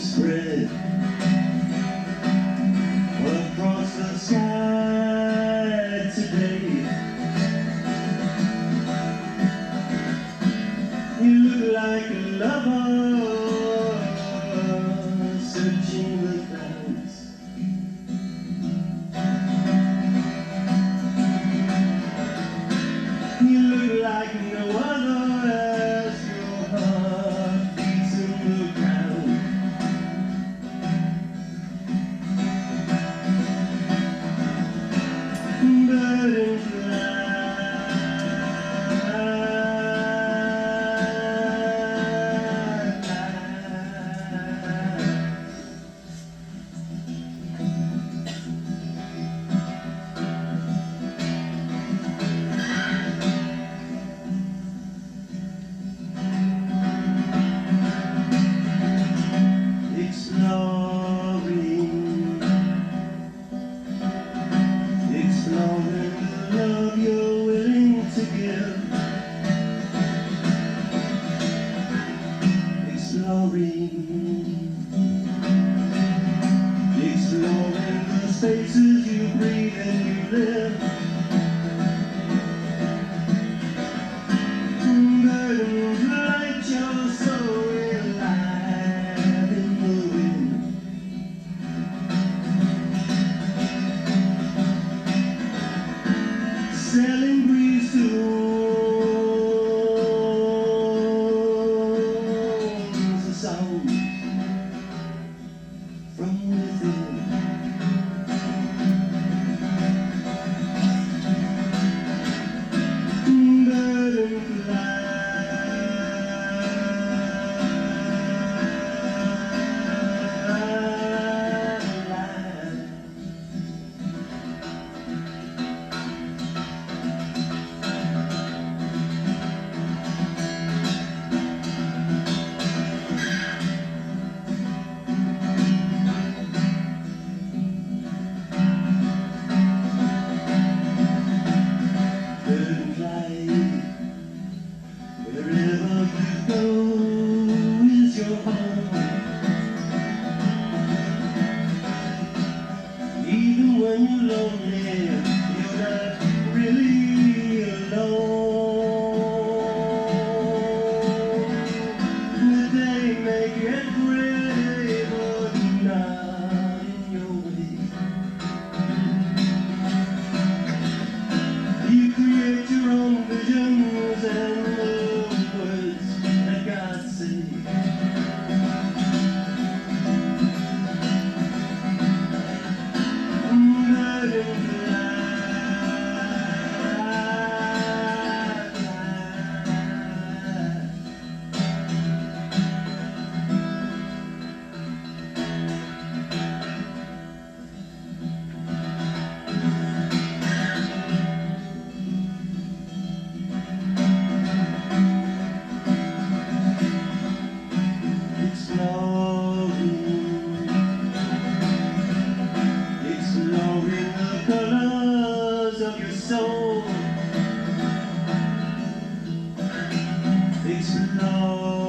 spread across the sky today. You look like a lover searching the clouds. You look like no other as your heart beats in the ground. Bird and fly. Exploring the love you're willing to give. Exploring the spaces you breathe and you live. Burdens light your soul alive in the wind. Sailing breeze to the sound from within. Bird and fly. Wherever you go is your home. Even when you're lonely, you're not really alone. The day may get gray, but not in your way. You create your own visions and words that God say. Bird and fly. Exploring the colors of your soul. Explore